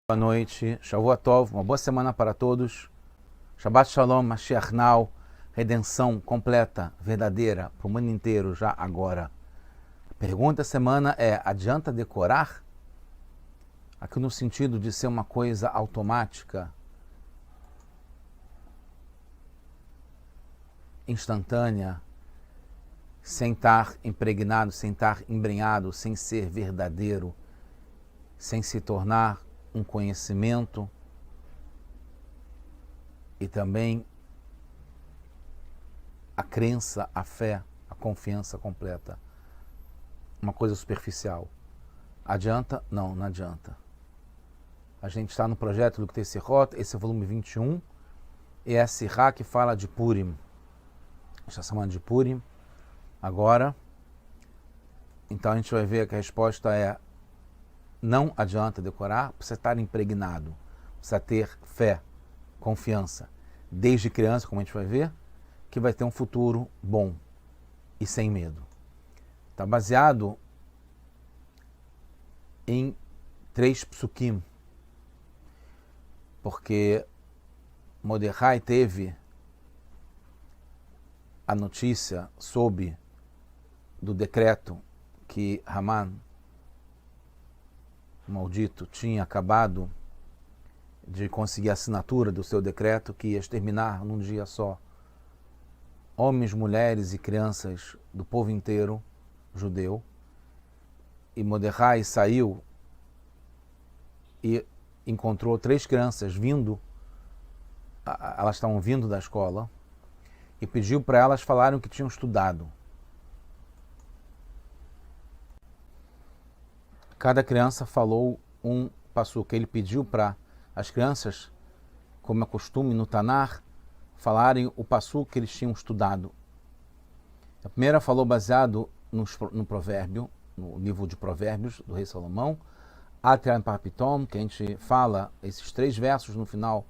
Boa noite, Shavua Tov, uma boa semana para todos. Shabbat Shalom, Mashiach Now, redenção completa, verdadeira, para o mundo inteiro, já agora. A pergunta da semana é, adianta decorar? Aqui no sentido de ser uma coisa automática, instantânea, sem estar impregnado, sem estar embrenhado, sem ser verdadeiro, sem se tornar um conhecimento e também a crença, a fé, a confiança completa. Uma coisa superficial. Adianta? Não, não adianta. A gente está no projeto do Sirot, esse é o volume 21, e é a Sirá que fala de Purim. A gente está chamando de Purim agora. Então a gente vai ver que a resposta é: não adianta decorar, precisa estar impregnado, precisa ter fé, confiança, desde criança, como a gente vai ver, que vai ter um futuro bom e sem medo. Está baseado em 3 psukim, porque Mordecai teve a notícia do decreto que Haman, maldito, tinha acabado de conseguir a assinatura do seu decreto que ia exterminar num dia só homens, mulheres e crianças do povo inteiro judeu. E Mordecai saiu e encontrou 3 crianças elas estavam vindo da escola, e pediu para elas falarem o que tinham estudado. Cada criança falou um passuco. Ele pediu para as crianças, como é costume no Tanar, falarem o passuco que eles tinham estudado. A primeira falou baseado no provérbio, no livro de provérbios do rei Salomão, Atran Parpitom, que a gente fala esses 3 versos no final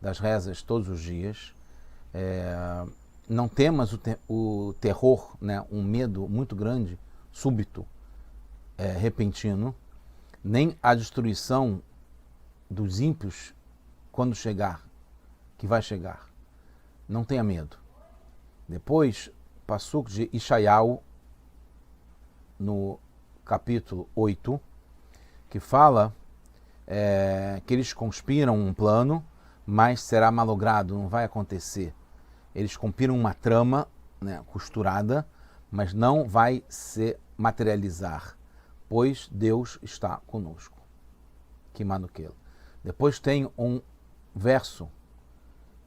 das rezas todos os dias. Não temas o terror, né, um medo muito grande, súbito, repentino, nem a destruição dos ímpios quando chegar, que vai chegar. Não tenha medo. Depois, Passuco de Ishaiau, no capítulo 8, que fala que eles conspiram um plano, mas será malogrado, não vai acontecer. Eles conspiram uma trama, né, costurada, mas não vai se materializar, pois Deus está conosco. Kimanukel. Depois tem um verso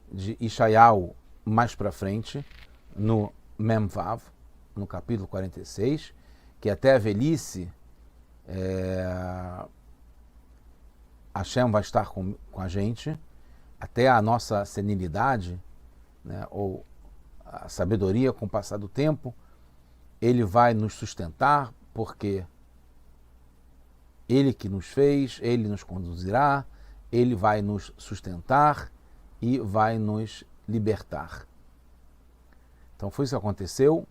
de Ishaiau mais para frente, no Memvav, no capítulo 46, que até a velhice Hashem vai estar com a gente, até a nossa senilidade, né, ou a sabedoria com o passar do tempo, ele vai nos sustentar, porque ele que nos fez, ele nos conduzirá, ele vai nos sustentar e vai nos libertar. Então foi isso que aconteceu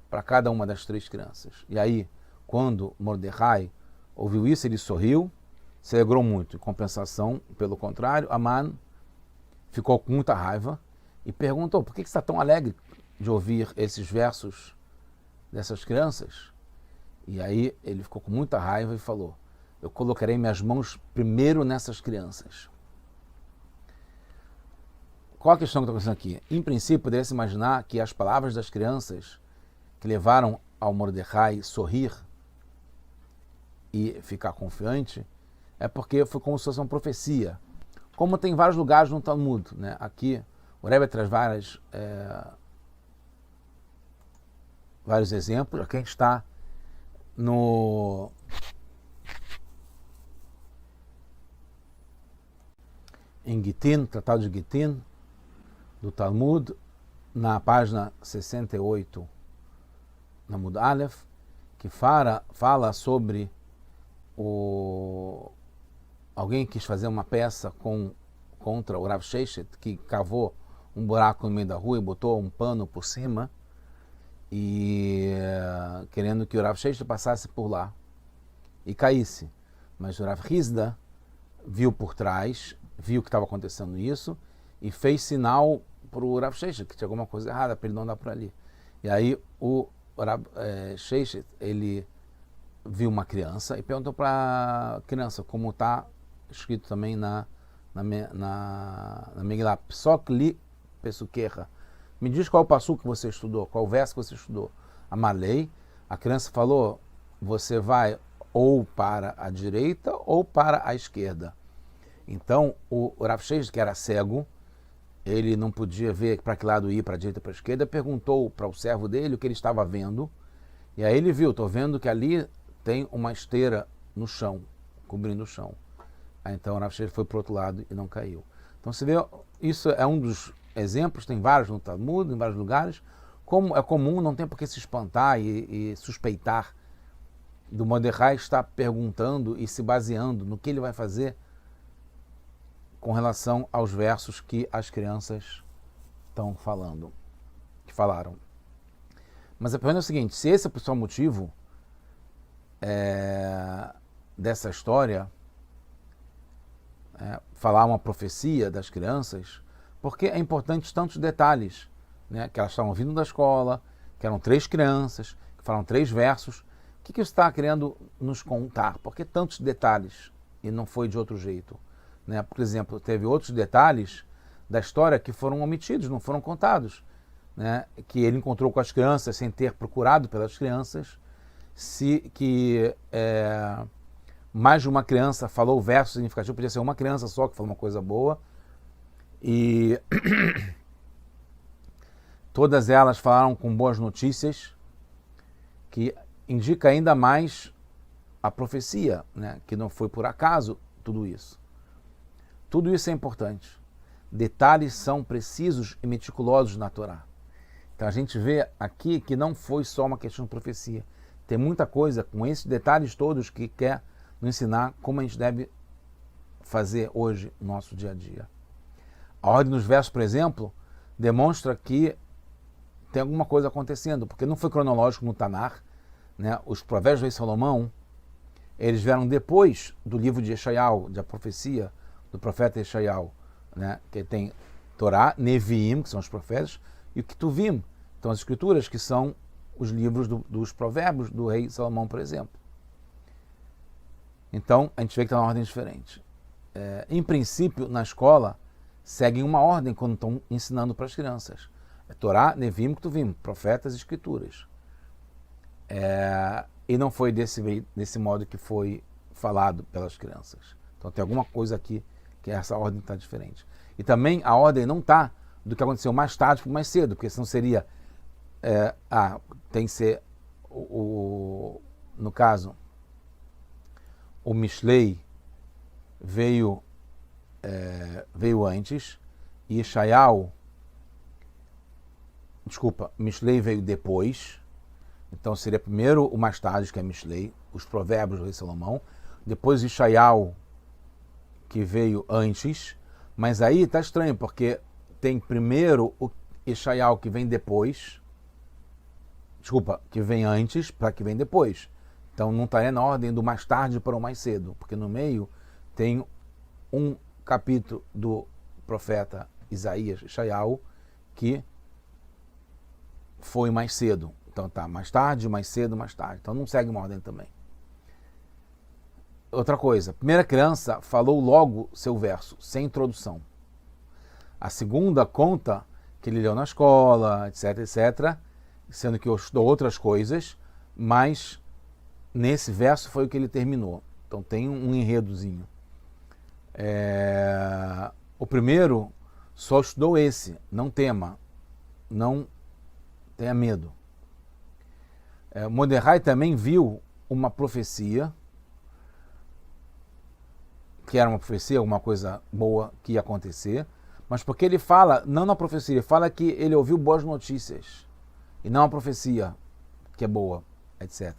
para cada uma das 3 crianças. E aí, quando Mordecai ouviu isso, ele sorriu, se alegrou muito. Em compensação, pelo contrário, Haman ficou com muita raiva e perguntou: por que você está tão alegre de ouvir esses versos dessas crianças? E aí ele ficou com muita raiva e falou: eu colocarei minhas mãos primeiro nessas crianças. Qual a questão que está acontecendo aqui? Em princípio, poderia se imaginar que as palavras das crianças que levaram ao Mordecai sorrir e ficar confiante é porque foi como se fosse uma profecia. Como tem vários lugares no Talmud, né? Aqui o Rebbe traz vários exemplos. Aqui a gente está em Gitin, Tratado de Gitin, do Talmud, na página 68, na Mud Aleph, que fala sobre alguém que quis fazer uma peça contra o Rav Sheshet, que cavou um buraco no meio da rua e botou um pano por cima, e querendo que o Rav Sheshet passasse por lá e caísse. Mas o Rav Hizda viu por trás, viu que estava acontecendo isso e fez sinal para o Rav Sheshet que tinha alguma coisa errada para ele não andar por ali. E aí o Rav Sheshet, ele viu uma criança e perguntou para a criança, como está escrito também na Megillah, Psok li pesukecha. Me diz qual o passuco que você estudou, qual o verso que você estudou. Amalei, a criança falou, você vai ou para a direita ou para a esquerda. Então, o Rav Sheshet, que era cego, ele não podia ver para que lado ir, para a direita ou para a esquerda, perguntou para o servo dele o que ele estava vendo, e aí ele viu, estou vendo que ali tem uma esteira no chão, cobrindo o chão. Aí, então o Rav Sheshet foi para o outro lado e não caiu. Então você vê, isso é um dos exemplos, tem vários no Talmud, em vários lugares, como é comum, não tem por que se espantar e suspeitar do Mordecai estar perguntando e se baseando no que ele vai fazer com relação aos versos que as crianças estão falando, que falaram. Mas a pergunta é o seguinte, se esse é o principal motivo dessa história, falar uma profecia das crianças, porque é importante tantos detalhes, né, que elas estavam vindo da escola, que eram 3 crianças, que falaram 3 versos. O que isso está querendo nos contar? Por que tantos detalhes e não foi de outro jeito? Né? Por exemplo, teve outros detalhes da história que foram omitidos, não foram contados. Né? Que ele encontrou com as crianças sem ter procurado pelas crianças, mais de uma criança falou o verso significativo, podia ser uma criança só que falou uma coisa boa, e todas elas falaram com boas notícias, que indica ainda mais a profecia, né? Que não foi por acaso tudo isso. Tudo isso é importante. Detalhes são precisos e meticulosos na Torá. Então a gente vê aqui que não foi só uma questão de profecia. Tem muita coisa com esses detalhes todos que quer nos ensinar como a gente deve fazer hoje no nosso dia a dia. A ordem dos versos, por exemplo, demonstra que tem alguma coisa acontecendo, porque não foi cronológico no Tanar, né? Os provérbios do rei Salomão, eles vieram depois do livro de Yeshayahu, da profecia do profeta Yeshayahu, né? Que tem Torá, Neviim, que são os profetas, e o Ketuvim, então as escrituras, que são os livros dos provérbios do rei Salomão, por exemplo. Então, a gente vê que está uma ordem diferente. Em princípio, na escola, seguem uma ordem quando estão ensinando para as crianças. É Torá, Neviim, Ketuvim, profetas e escrituras. E não foi desse modo que foi falado pelas crianças. Então tem alguma coisa aqui que essa ordem está diferente. E também a ordem não está do que aconteceu mais tarde para mais cedo, porque senão seria... tem que ser, no caso, o Mishlei veio antes, e Yeshayahu, Mishlei veio depois. Então seria primeiro o mais tarde, que é Mishlei, os provérbios do rei Salomão, depois Yeshayahu, que veio antes, mas aí está estranho, porque tem primeiro o Yeshayahu que vem depois, que vem antes para que vem depois. Então não estaria na ordem do mais tarde para o mais cedo, porque no meio tem um capítulo do profeta Isaías, Yeshayahu, que foi mais cedo. Então tá, mais tarde, mais cedo, mais tarde. Então não segue uma ordem também. Outra coisa, a primeira criança falou logo seu verso, sem introdução. A segunda conta que ele leu na escola, etc, etc, sendo que eu estudou outras coisas, mas nesse verso foi o que ele terminou. Então tem um enredozinho. O primeiro só estudou esse, não tema, não tenha medo. Mordecai também viu uma profecia, que era uma profecia, alguma coisa boa que ia acontecer, mas porque ele fala, não na profecia, ele fala que ele ouviu boas notícias, e não a profecia que é boa, etc.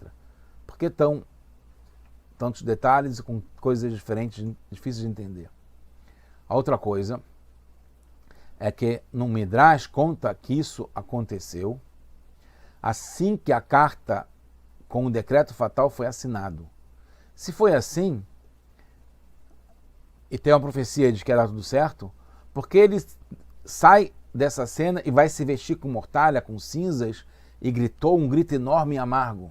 Porque tantos detalhes com coisas diferentes, difíceis de entender. A outra coisa é que no Midrash conta que isso aconteceu assim que a carta com o decreto fatal foi assinado. Se foi assim, e tem uma profecia de que era tudo certo, porque ele sai dessa cena e vai se vestir com mortalha, com cinzas, e gritou um grito enorme e amargo.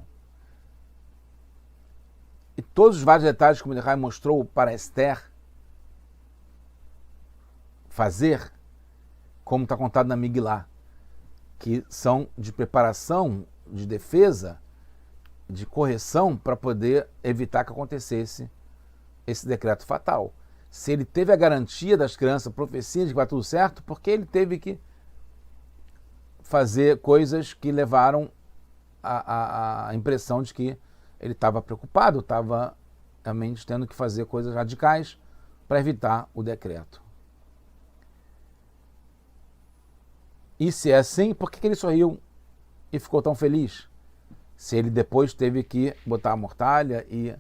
E todos os vários detalhes que Mordecai mostrou para Esther fazer, como está contado na Migilá, que são de preparação, de defesa, de correção para poder evitar que acontecesse esse decreto fatal. Se ele teve a garantia das crianças, profecia de que vai tudo certo, porque ele teve que fazer coisas que levaram a impressão de que ele estava preocupado, estava realmente tendo que fazer coisas radicais para evitar o decreto. E se é assim, por que ele sorriu e ficou tão feliz? Se ele depois teve que botar a mortalha e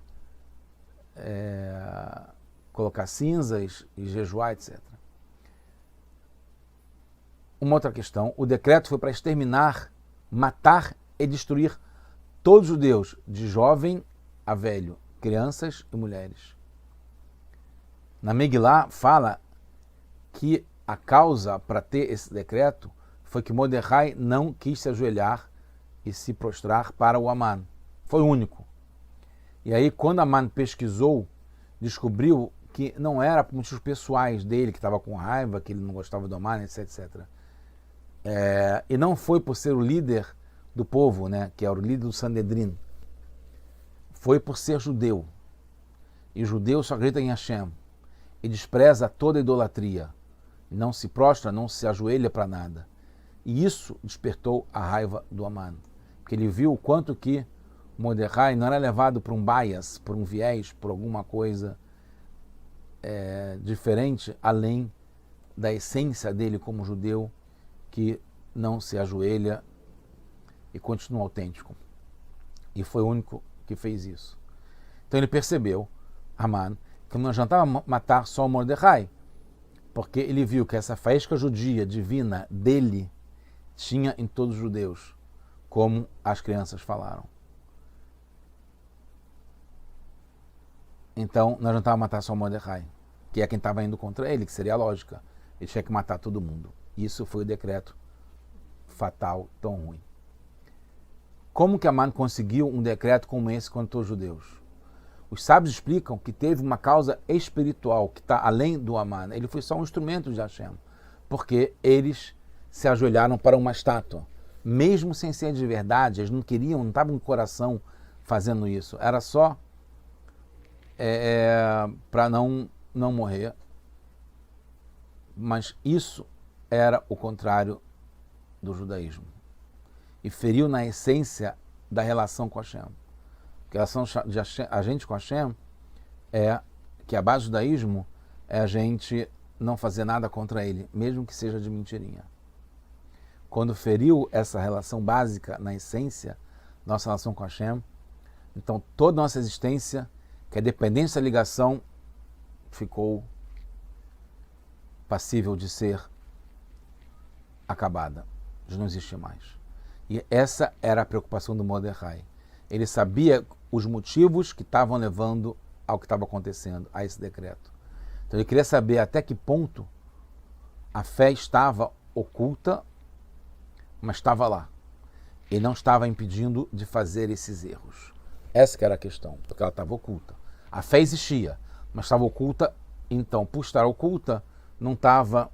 colocar cinzas e jejuar, etc. Uma outra questão, o decreto foi para exterminar, matar e destruir todos os judeus, de jovem a velho, crianças e mulheres. Na Megilá fala que a causa para ter esse decreto foi que Mordecai não quis se ajoelhar e se prostrar para o Amã. Foi o único. E aí, quando Amã pesquisou, descobriu que não era por motivos pessoais dele, que estava com raiva, que ele não gostava do Amã, etc. E não foi por ser o líder do povo, né, que é o líder do Sanedrim. Foi por ser judeu. E judeu só acredita em Hashem. E despreza toda idolatria. Não se prostra, não se ajoelha para nada. E isso despertou a raiva do Amã. Porque ele viu o quanto que Mordecai não era levado por um bias, por um viés, por alguma coisa diferente, além da essência dele como judeu, que não se ajoelha e continua autêntico. E foi o único que fez isso. Então ele percebeu, Amã, que não adiantava matar só Mordecai, porque ele viu que essa faísca judia divina dele tinha em todos os judeus, como as crianças falaram. Então não adiantava matar só Mordecai, que é quem estava indo contra ele, que seria a lógica. Ele tinha que matar todo mundo. Isso foi o decreto fatal, tão ruim. Como que Amã conseguiu um decreto como esse contra os judeus? Os sábios explicam que teve uma causa espiritual que está além do Amã. Ele foi só um instrumento de Hashem, porque eles se ajoelharam para uma estátua. Mesmo sem ser de verdade, eles não queriam, não estavam no coração fazendo isso. Era só para não morrer. Mas isso era o contrário do judaísmo. E feriu na essência da relação com Hashem. Porque a relação de a gente com Hashem que a base do judaísmo é a gente não fazer nada contra ele, mesmo que seja de mentirinha. Quando feriu essa relação básica na essência, nossa relação com Hashem, então toda nossa existência, que é dependente dessa ligação, ficou passível de ser acabada, de não existir mais. E essa era a preocupação do Mordecai. Ele sabia os motivos que estavam levando ao que estava acontecendo, a esse decreto. Então ele queria saber até que ponto a fé estava oculta, mas estava lá. E não estava impedindo de fazer esses erros. Essa que era a questão, porque ela estava oculta. A fé existia, mas estava oculta, então, por estar oculta, não estava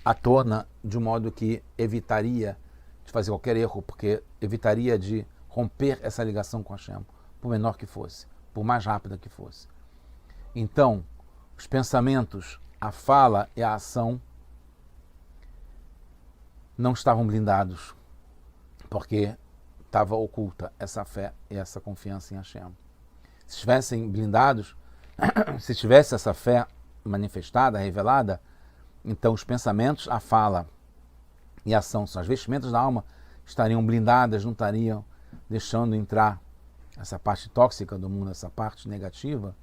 à tona de um modo que evitaria de fazer qualquer erro, porque evitaria de romper essa ligação com Hashem, por menor que fosse, por mais rápida que fosse. Então, os pensamentos, a fala e a ação não estavam blindados, porque estava oculta essa fé e essa confiança em Hashem. Se estivessem blindados, se tivesse essa fé manifestada, revelada, então os pensamentos, a fala e a ação, as vestimentas da alma, estariam blindadas, não estariam deixando entrar essa parte tóxica do mundo, essa parte negativa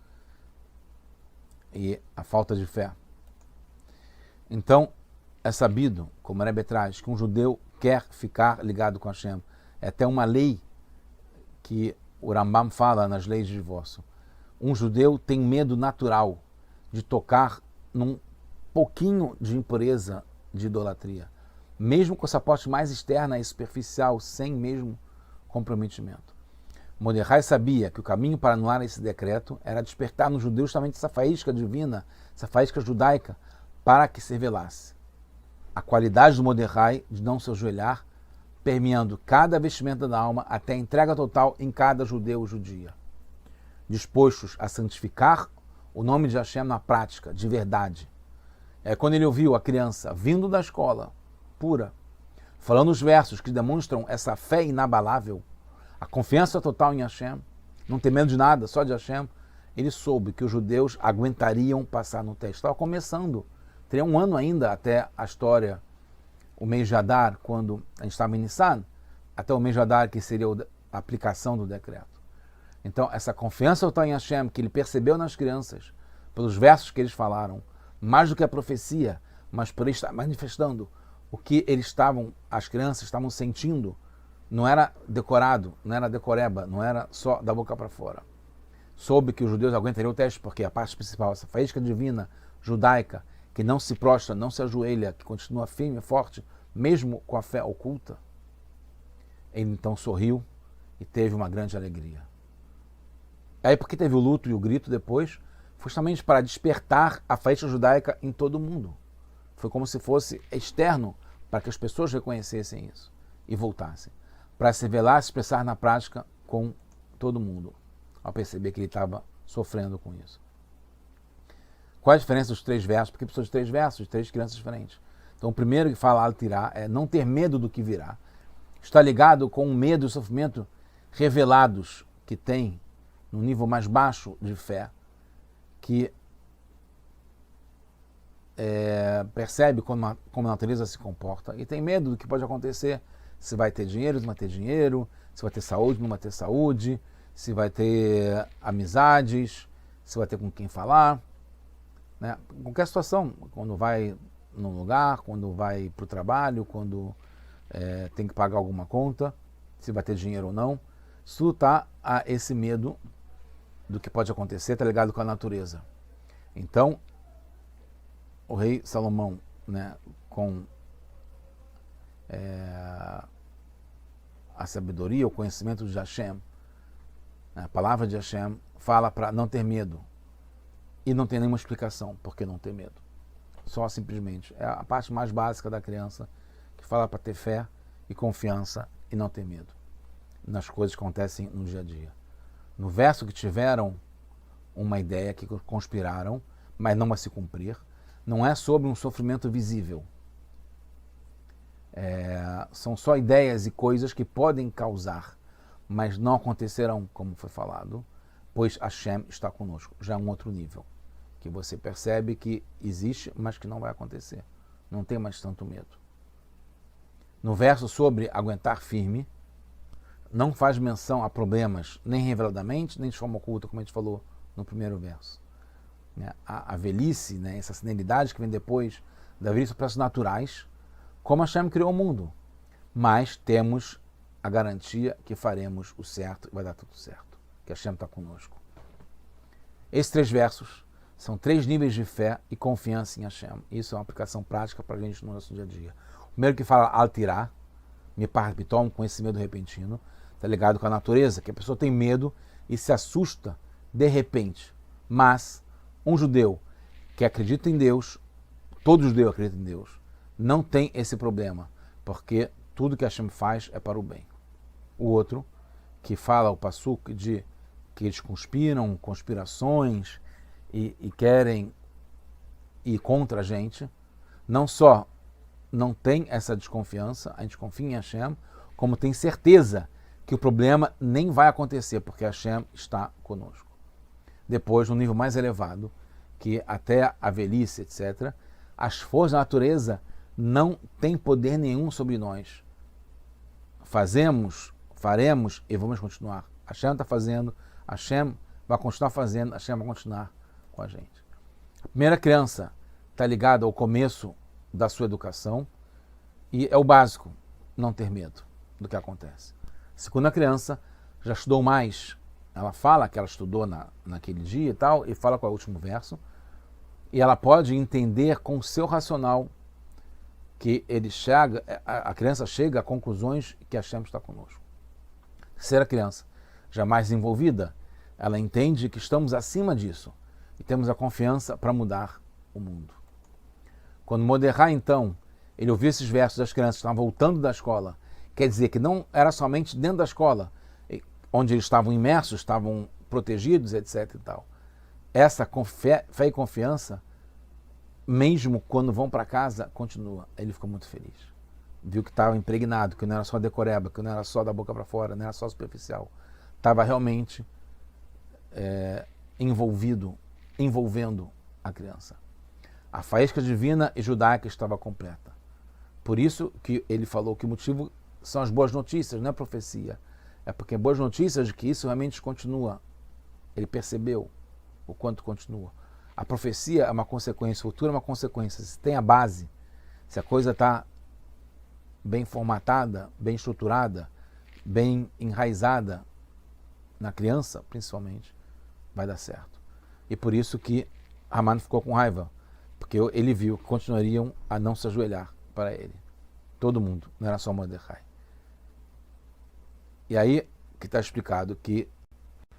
e a falta de fé. Então, é sabido, como Rebbe traz, que um judeu quer ficar ligado com Hashem. É até uma lei que o Rambam fala nas leis de divórcio. Um judeu tem medo natural de tocar num pouquinho de impureza, de idolatria, mesmo com essa parte mais externa e superficial, sem mesmo comprometimento. Mordecai sabia que o caminho para anular esse decreto era despertar nos judeus justamente essa faísca divina, essa faísca judaica, para que se revelasse. A qualidade do Mordecai de não se ajoelhar, permeando cada vestimenta da alma até a entrega total em cada judeu ou judia. Dispostos a santificar o nome de Hashem na prática, de verdade. Quando ele ouviu a criança vindo da escola, pura, falando os versos que demonstram essa fé inabalável, a confiança total em Hashem, não tem medo de nada, só de Hashem, ele soube que os judeus aguentariam passar no teste. Estava começando, teria um ano ainda até a história, o mês de Adar, quando a gente estava em Nissan, até o mês de Adar, que seria a aplicação do decreto. Então, essa confiança total em Hashem, que ele percebeu nas crianças, pelos versos que eles falaram, mais do que a profecia, mas por ele estar manifestando o que as crianças estavam sentindo, não era decorado, não era decoreba, não era só da boca para fora. Soube que os judeus aguentariam o teste, porque a parte principal, essa faísca divina, judaica, que não se prostra, não se ajoelha, que continua firme e forte, mesmo com a fé oculta, ele então sorriu e teve uma grande alegria. Aí porque teve o luto e o grito depois, foi justamente para despertar a faísca judaica em todo o mundo. Foi como se fosse externo, para que as pessoas reconhecessem isso e voltassem. Para se revelar, se expressar na prática com todo mundo, ao perceber que ele estava sofrendo com isso. Qual a diferença dos 3 versos? Porque precisou de 3 versos, de 3 crianças diferentes. Então, o primeiro que fala Al-Tirá é não ter medo do que virá. Está ligado com o medo e o sofrimento revelados que tem no nível mais baixo de fé, que percebe como a natureza se comporta e tem medo do que pode acontecer. Se vai ter dinheiro, se não vai ter dinheiro, se vai ter saúde, não vai ter saúde, se vai ter amizades, se vai ter com quem falar. Né? Qualquer situação, quando vai num lugar, quando vai para o trabalho, quando tem que pagar alguma conta, se vai ter dinheiro ou não, isso está a esse medo do que pode acontecer, está ligado com a natureza. Então, o rei Salomão, né, com a sabedoria, o conhecimento de Hashem, a palavra de Hashem, fala para não ter medo. E não tem nenhuma explicação por que não ter medo. Só simplesmente. É a parte mais básica da criança que fala para ter fé e confiança e não ter medo nas coisas que acontecem no dia a dia. No verso que tiveram uma ideia, que conspiraram, mas não vai se cumprir, não é sobre um sofrimento visível. São só ideias e coisas que podem causar, mas não acontecerão, como foi falado, pois Hashem está conosco. Já é um outro nível, que você percebe que existe, mas que não vai acontecer. Não tem mais tanto medo. No verso sobre aguentar firme, não faz menção a problemas, nem reveladamente, nem de forma oculta, como a gente falou no primeiro verso. A velhice, né, essa senilidade que vem depois da velhice, são processos naturais, como Hashem criou o mundo. Mas temos a garantia que faremos o certo e vai dar tudo certo, que Hashem está conosco. Esses 3 versos são 3 níveis de fé e confiança em Hashem. Isso é uma aplicação prática para a gente no nosso dia a dia. O primeiro que fala Al-Tirá, me parpitom, com esse medo repentino, está ligado com a natureza, que a pessoa tem medo e se assusta de repente. Mas um judeu que acredita em Deus, todo judeu acredita em Deus, não tem esse problema, porque tudo que Hashem faz é para o bem. O outro, que fala o Passuk de que eles conspiram, conspirações e querem ir contra a gente, não só não tem essa desconfiança, a gente confia em Hashem, como tem certeza que o problema nem vai acontecer, porque Hashem está conosco. Depois, no nível mais elevado, que até a velhice, etc., as forças da natureza não têm poder nenhum sobre nós. Fazemos, faremos e vamos continuar. Hashem está fazendo, Hashem vai continuar fazendo, Hashem vai continuar com a gente. A primeira criança está ligada ao começo da sua educação e é o básico, não ter medo do que acontece. A segunda criança já estudou mais. Ela fala que ela estudou naquele dia e tal, e fala qual é o último verso. e ela pode entender com o seu racional que ele chega, a criança chega a conclusões que Hashem está conosco. Ser a criança já mais envolvida, ela entende que estamos acima disso e temos a confiança para mudar o mundo. Quando Mordecai, então, ele ouviu esses versos das crianças que estavam voltando da escola, quer dizer que não era somente dentro da escola, onde eles estavam imersos, estavam protegidos, etc. e tal. Essa fé e confiança, mesmo quando vão para casa, continua. Ele ficou muito feliz. Viu que estava impregnado, que não era só decoreba, que não era só da boca para fora, não era só superficial. Estava realmente envolvendo a criança. A faísca divina e judaica estava completa. Por isso que ele falou que o motivo são as boas notícias, não é profecia. É porque boas notícias de que isso realmente continua. Ele percebeu o quanto continua. A profecia é uma consequência, o futuro é uma consequência. Se tem a base, se a coisa está bem formatada, bem estruturada, bem enraizada na criança, principalmente, vai dar certo. E por isso que Haman ficou com raiva, porque ele viu que continuariam a não se ajoelhar para ele. Todo mundo, não era só Mordecai. E aí que está explicado que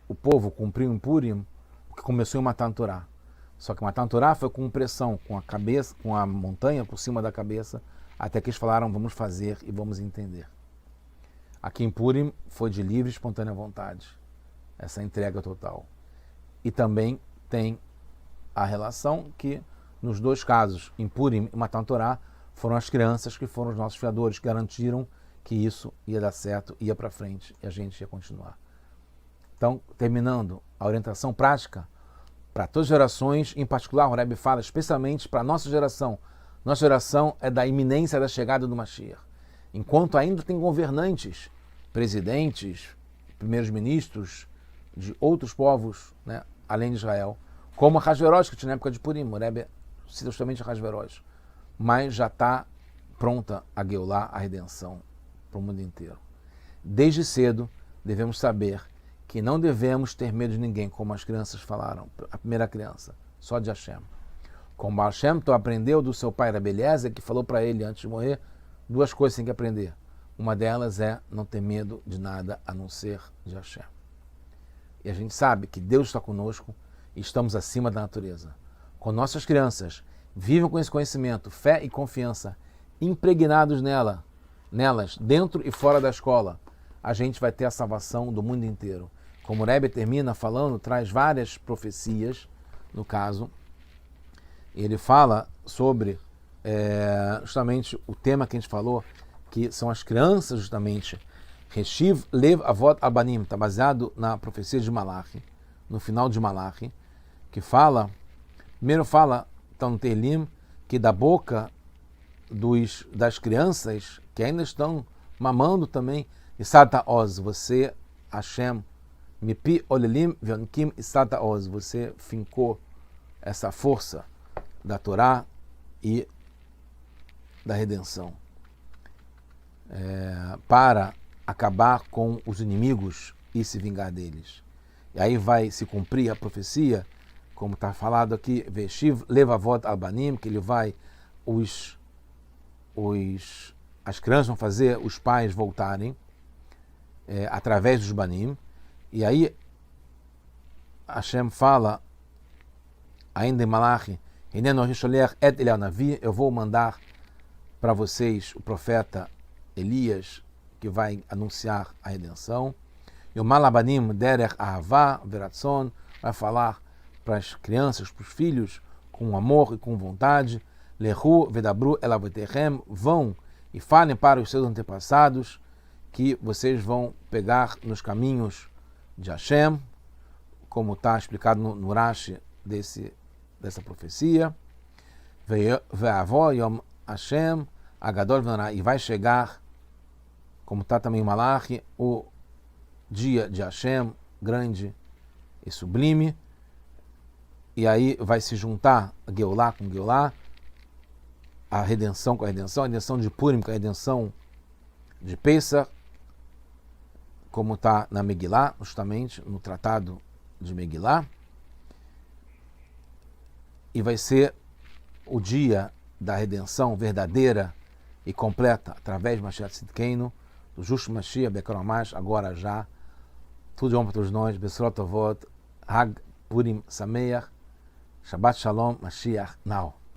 o povo cumpriu em Purim o que começou em Matan Torá. Só que Matan Torá foi com pressão, com a cabeça, com a montanha por cima da cabeça, até que eles falaram, vamos fazer e vamos entender. Aqui em Purim foi de livre e espontânea vontade, essa entrega total. E também tem a relação que, nos dois casos, em Purim e Matan Torá, foram as crianças que foram os nossos fiadores, que garantiram que isso ia dar certo, ia para frente e a gente ia continuar. Então, terminando a orientação prática, para todas as gerações, em particular, o Rebbe fala especialmente para a nossa geração. Nossa geração é da iminência da chegada do Mashiach. Enquanto ainda tem governantes, presidentes, primeiros ministros de outros povos, né, além de Israel, como Ahasverosh, que tinha na época de Purim, o Rebbe cita justamente Ahasverosh, mas já está pronta a Geulah, a redenção, para o mundo inteiro. Desde cedo, devemos saber que não devemos ter medo de ninguém, como as crianças falaram, a primeira criança, só de Hashem. Como Hashem aprendeu do seu pai Rabbi Eliezer, que falou para ele antes de morrer, duas coisas tem que aprender. Uma delas é não ter medo de nada a não ser de Hashem. E a gente sabe que Deus está conosco e estamos acima da natureza. Quando nossas crianças vivem com esse conhecimento, fé e confiança impregnados nelas, dentro e fora da escola, a gente vai ter a salvação do mundo inteiro. Como o Rebbe termina falando, traz várias profecias, no caso, ele fala sobre justamente o tema que a gente falou, que são as crianças, justamente, Reshiv Lev Avot Abanim, está baseado na profecia de Malachi, no final de Malachi, que fala, primeiro fala, então no Tehillim, que da boca das crianças que ainda estão mamando também, Isata Oz, você, Hashem, Mipi Olelim Vionkim Isata Oz, você fincou essa força da Torá e da redenção para acabar com os inimigos e se vingar deles. E aí vai se cumprir a profecia, como está falado aqui, Veshiv Levavot Albanim, que ele vai, as crianças vão fazer os pais voltarem através dos Banim. E aí Hashem fala, ainda em Malachi, eu vou mandar para vocês o profeta Elias, que vai anunciar a redenção. E o Malabanim Derech Ahavá Veratzon vai falar para as crianças, para os filhos, com amor e com vontade. Lehu Vedabru Elavetechem, vão e falem para os seus antepassados que vocês vão pegar nos caminhos de Hashem, como está explicado no Rashi dessa profecia. Ve'avó Yom Hashem Agadol V'Nara, e vai chegar, como está também em Malachi, o dia de Hashem, grande e sublime, e aí vai se juntar a Geulah com Geulah, a redenção com a redenção de Purim com a redenção de Pesach, como está na Megillah, justamente no tratado de Megillah. e vai ser o dia da redenção verdadeira e completa através de Mashiach Tzidkeinu, do justo Mashiach, Bekar Mamash, agora já. Tudo de bom para todos nós. Besorot Tovot, Hag Purim Sameach, Shabbat Shalom, Mashiach now.